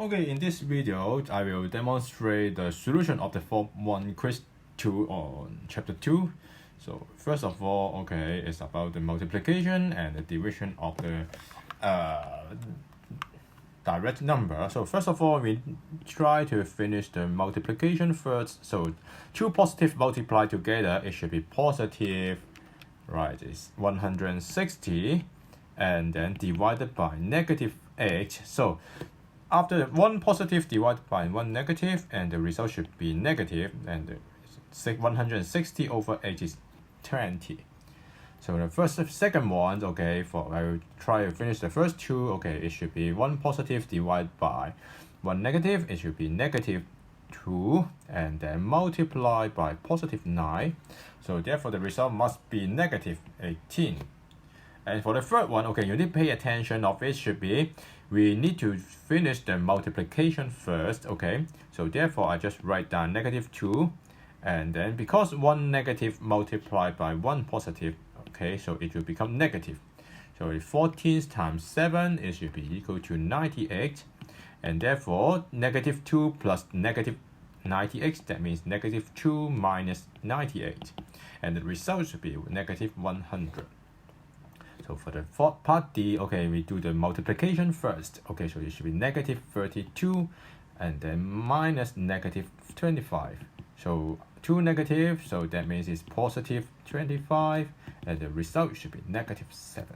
Okay, in this video, I will demonstrate the solution of the Form 1 Quiz 2 on Chapter 2. So first of all, okay, it's about the multiplication and the division of the direct number. So first of all, we try to finish the multiplication first. So two positive multiplied together, it should be positive, right? It's 160, and then divided by negative 8. So after one positive divided by one negative, and the result should be negative, and 160 over 8 is 20. So the second one, okay, I will try to finish the first two. Okay, it should be one positive divided by one negative, it should be negative 2, and then multiply by positive 9. So therefore the result must be negative 18. And for the third one, okay, you need to pay attention of it should be, we need to finish the multiplication first, okay? So therefore, I just write down negative 2, and then because one negative multiplied by one positive, okay, so it will become negative. So 14 times 7, it should be equal to 98, and therefore, negative 2 plus negative 98, that means negative 2 minus 98, and the result should be negative 100. So for the fourth part D, okay, we do the multiplication first. Okay, so it should be negative 32 and then minus negative 25. So two negative, so that means it's positive 25, and the result should be negative 7.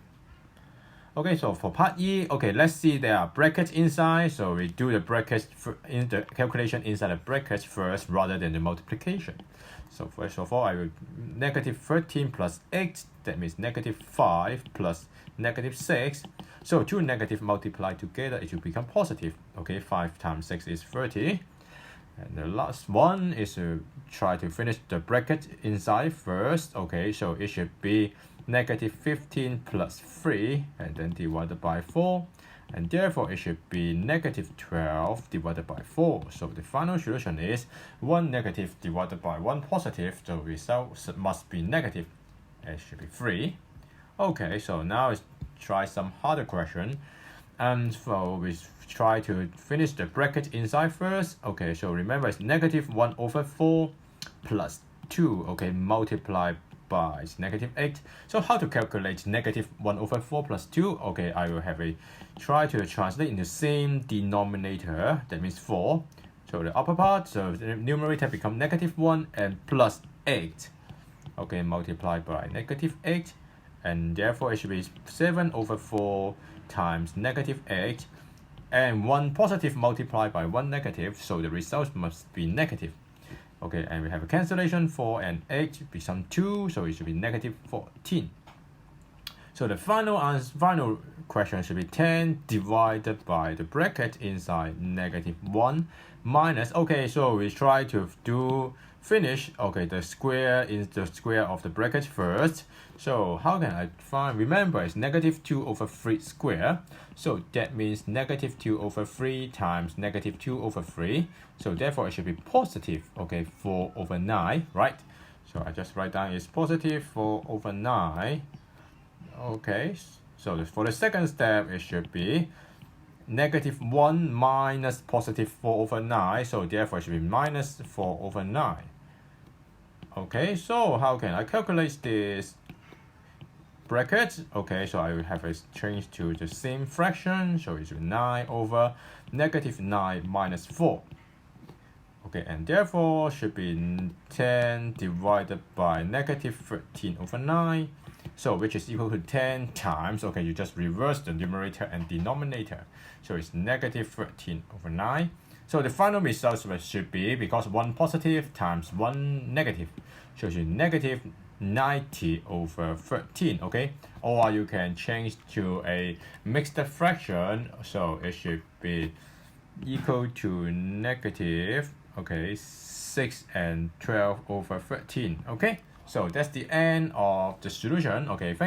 Okay, so for part E, okay, let's see there are brackets inside. So we do the brackets in the calculation inside the brackets first rather than the multiplication. So first of all, I will negative 13 plus 8, that means negative 5 plus negative 6. So two negative multiplied together, it will become positive. Okay, 5 times 6 is 30. And the last one is to try to finish the bracket inside first. Okay, so it should be negative 15 plus 3, and then divided by 4. And therefore, it should be negative 12 divided by 4. So the final solution is 1 negative divided by 1 positive. The result must be negative. It should be 3. Okay, so now let's try some harder question. And so we try to finish the bracket inside first. Okay, so remember it's negative 1 over 4 plus 2. Okay, multiplied by negative 8. So how to calculate negative 1 over 4 plus 2? Okay, I will have a try to translate in the same denominator, that means 4. So the upper part, so the numerator become negative 1 and plus 8. Okay, multiplied by negative 8, and therefore it should be 7 over 4 times negative 8, and 1 positive multiplied by 1 negative, so the result must be negative. Okay, and we have a cancellation, 4 and 8 become 2, so it should be negative 14. So the final question should be 10 divided by the bracket inside negative 1 minus, okay, so we try to finish, okay, the square is the square of the bracket first. So how can I find, remember it's negative 2 over 3 square, so that means negative 2 over 3 times negative 2 over 3, so therefore it should be positive, okay, 4 over 9, right? So I just write down it's positive 4 over 9. Okay, so for the second step, it should be negative 1 minus positive 4 over 9, so therefore it should be minus 4 over 9. Okay, so how can I calculate this bracket? Okay, so I will have a change to the same fraction, so it's 9 over negative 9 minus 4. Okay, and therefore should be 10 divided by negative 13 over 9. So which is equal to 10 times, okay, you just reverse the numerator and denominator. So it's negative 13 over 9. So the final result should be, because 1 positive times 1 negative, so it should be negative 90 over 13, okay? Or you can change to a mixed fraction, so it should be equal to negative, okay, 6 and 12 over 13, okay? So that's the end of the solution. Okay, thank you.